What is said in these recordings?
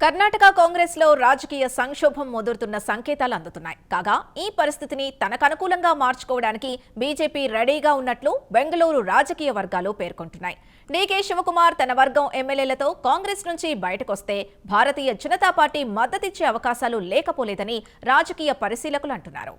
కర్ణాటక కాంగ్రెస్ లో రాజకీయ సంక్షోభం ముదురుతున్న సంకేతాలు అందుతున్నాయి. కాగా ఈ పరిస్థితిని తనకు అనుకూలంగా మార్చుకోవడానికి బీజేపీ రెడీగా ఉన్నట్లు బెంగళూరు రాజకీయ వర్గాలు పేర్కొంటున్నాయి. డీకే శివకుమార్ తన వర్గం ఎమ్మెల్యేలతో కాంగ్రెస్ నుంచి బయటకొస్తే భారతీయ జనతా పార్టీ మద్దతిచ్చే అవకాశాలు లేకపోలేదని రాజకీయ పరిశీలకులు అంటున్నారు.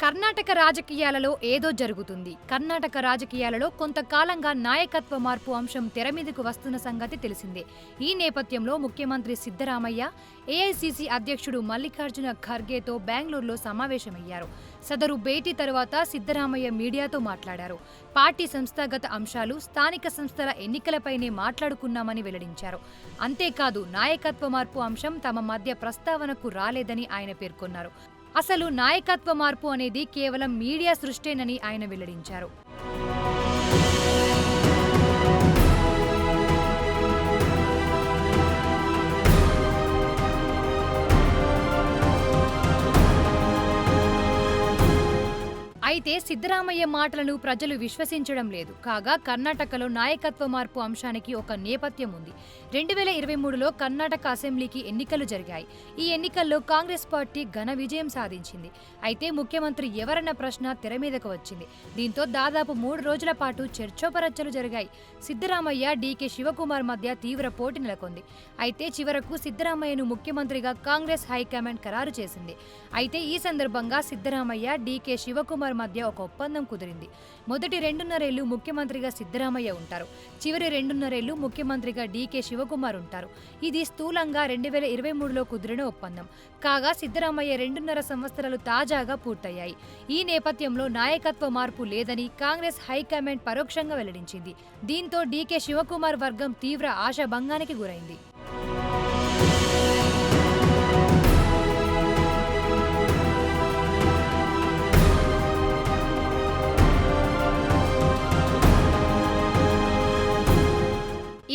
కర్ణాటక రాజకీయాలలో ఏదో జరుగుతుంది. కర్ణాటక రాజకీయాలలో కొంతకాలంగా నాయకత్వ మార్పు అంశం తెరమీదకు వస్తున్న సంగతి తెలిసిందే. ఈ నేపథ్యంలో ముఖ్యమంత్రి సిద్ధరామయ్య ఏఐసీసీ అధ్యక్షుడు మల్లికార్జున ఖర్గేతో బెంగళూరులో సమావేశమయ్యారు. సదరు భేటీ తరువాత సిద్ధరామయ్య మీడియాతో మాట్లాడారు. పార్టీ సంస్థాగత అంశాలు, స్థానిక సంస్థల ఎన్నికలపైనే మాట్లాడుకున్నామని వెల్లడించారు. అంతేకాదు నాయకత్వ మార్పు అంశం తమ మధ్య ప్రస్తావనకు రాలేదని ఆయన పేర్కొన్నారు. అసలు నాయకత్వ మార్పు అనేది కేవలం మీడియా సృష్టేనని ఆయన వెల్లడించారు. అయితే సిద్ధరామయ్య మాటలను ప్రజలు విశ్వసించడం లేదు. కాగా కర్ణాటకలో నాయకత్వ మార్పు అంశానికి ఒక నేపథ్యం ఉంది. 2023లో కర్ణాటక అసెంబ్లీకి ఎన్నికలు జరిగాయి. ఈ ఎన్నికల్లో కాంగ్రెస్ పార్టీ ఘన విజయం సాధించింది. అయితే ముఖ్యమంత్రి ఎవరన్న ప్రశ్న తెర మీదకు వచ్చింది. దీంతో దాదాపు 3 రోజుల పాటు చర్చోపరచలు జరిగాయి. సిద్ధరామయ్య, డీకే శివకుమార్ మధ్య తీవ్ర పోటీ నెలకొంది. అయితే చివరకు సిద్ధరామయ్యను ముఖ్యమంత్రిగా కాంగ్రెస్ హైకమాండ్ ఖరారు చేసింది. అయితే ఈ సందర్భంగా సిద్ధరామయ్య, డీకే శివకుమార్ మధ్య ఒక ఒప్పందం కుదిరింది. మొదటి 2.5 ఏళ్లు ముఖ్యమంత్రిగా సిద్ధరామయ్య ఉంటారు. చివరి 2.5 ఏళ్లు ముఖ్యమంత్రిగా డీకే శివకుమార్ ఉంటారు. ఇది స్థూలంగా 2023లో కుదిరిన ఒప్పందం. కాగా సిద్ధరామయ్య 2.5 సంవత్సరాలు తాజాగా పూర్తయ్యాయి. ఈ నేపథ్యంలో నాయకత్వ మార్పు లేదని కాంగ్రెస్ హైకమాండ్ పరోక్షంగా వెల్లడించింది. దీంతో డీకే శివకుమార్ వర్గం తీవ్ర ఆశాభంగానికి గురైంది.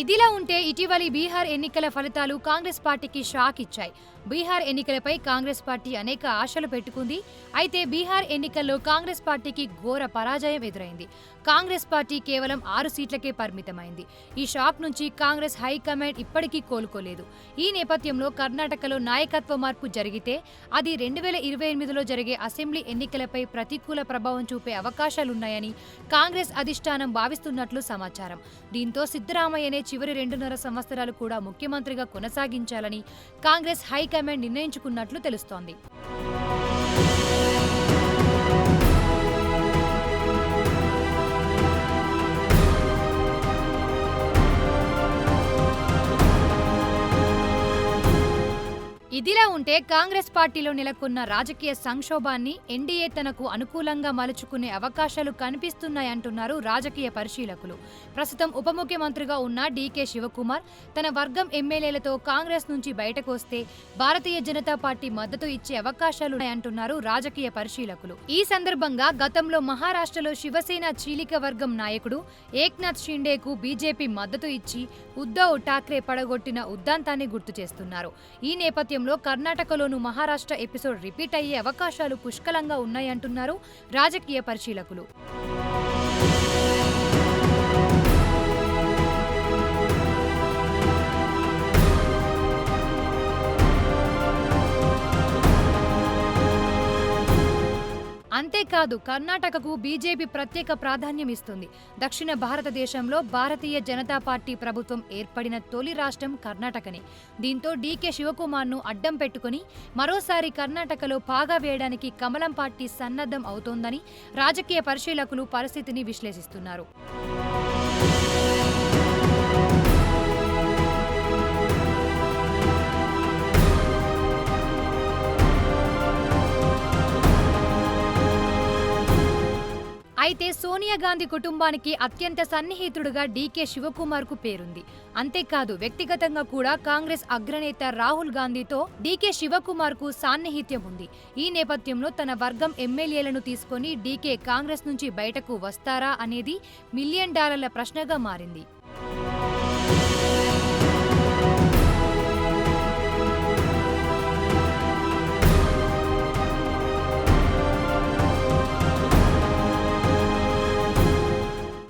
ఇదిలా ఉంటే ఇటీవలి బీహార్ ఎన్నికల ఫలితాలు కాంగ్రెస్ పార్టీకి షాక్ ఇచ్చాయి. బీహార్ ఎన్నికలపై కాంగ్రెస్ పార్టీ అనేక ఆశలు పెట్టుకుంది. అయితే బీహార్ ఎన్నికల్లో కాంగ్రెస్ పార్టీకి ఘోర పరాజయం ఎదురైంది. కాంగ్రెస్ పార్టీ కేవలం 6 సీట్లకే పరిమితమైంది. ఈ షాక్ నుంచి కాంగ్రెస్ హైకమాండ్ ఇప్పటికీ కోలుకోలేదు. ఈ నేపథ్యంలో కర్ణాటకలో నాయకత్వ మార్పు జరిగితే అది 2028లో జరిగే అసెంబ్లీ ఎన్నికలపై ప్రతికూల ప్రభావం చూపే అవకాశాలున్నాయని కాంగ్రెస్ అధిష్టానం భావిస్తున్నట్లు సమాచారం. దీంతో సిద్ధరామయ్యనే చివరి 2.5 సంవత్సరాలు కూడా ముఖ్యమంత్రిగా కొనసాగించాలని కాంగ్రెస్ హైకమాండ్ నిర్ణయించుకున్నట్లు తెలుస్తోంది. ఇదిలా ఉంటే కాంగ్రెస్ పార్టీలో నెలకొన్న రాజకీయ సంక్షోభాన్ని ఎన్డీఏ తనకు అనుకూలంగా మలుచుకునే అవకాశాలు కనిపిస్తున్నాయంటున్నారు రాజకీయ పరిశీలకులు. ప్రస్తుతం ఉప ముఖ్యమంత్రిగా ఉన్న డీకే శివకుమార్ తన వర్గం ఎమ్మెల్యేలతో కాంగ్రెస్ నుంచి బయటకు వస్తే భారతీయ జనతా పార్టీ మద్దతు ఇచ్చే అవకాశాలున్నాయంటున్నారు రాజకీయ పరిశీలకులు. ఈ సందర్భంగా గతంలో మహారాష్ట్రలో శివసేన చీలిక వర్గం నాయకుడు ఏక్నాథ్ షిండేకు బీజేపీ మద్దతు ఇచ్చి ఉద్ధవ్ ఠాక్రే పడగొట్టిన ఉద్దాంతాన్ని గుర్తు చేస్తున్నారు. ఈ నేపథ్యంలో కర్ణాటకలోనూ మహారాష్ట్ర ఎపిసోడ్ రిపీట్ అయ్యే అవకాశాలు పుష్కలంగా ఉన్నాయంటున్నారు రాజకీయ పరిశీలకులు. అంతేకాదు కర్ణాటకకు బీజేపీ ప్రత్యేక ప్రాధాన్యం ఇస్తుంది. దక్షిణ భారతదేశంలో భారతీయ జనతా పార్టీ ప్రభుత్వం ఏర్పడిన తొలి రాష్ట్రం కర్ణాటకనే. దీంతో డీకే శివకుమార్ను అడ్డం పెట్టుకుని మరోసారి కర్ణాటకలో పాగా వేయడానికి కమలం పార్టీ సన్నద్ధం అవుతోందని రాజకీయ పరిశీలకులు పరిస్థితిని విశ్లేషిస్తున్నారు. అయితే సోనియా గాంధీ కుటుంబానికి అత్యంత సన్నిహితుడుగా డీకే శివకుమార్ కు పేరుంది. అంతేకాదు వ్యక్తిగతంగా కూడా కాంగ్రెస్ అగ్రనేత రాహుల్ గాంధీతో డీకే శివకుమార్ కు సాన్నిహిత్యం ఉంది. ఈ నేపథ్యంలో తన వర్గం ఎమ్మెల్యేలను తీసుకొని డీకే కాంగ్రెస్ నుంచి బయటకు వస్తారా అనేది $1 మిలియన్ ప్రశ్నగా మారింది.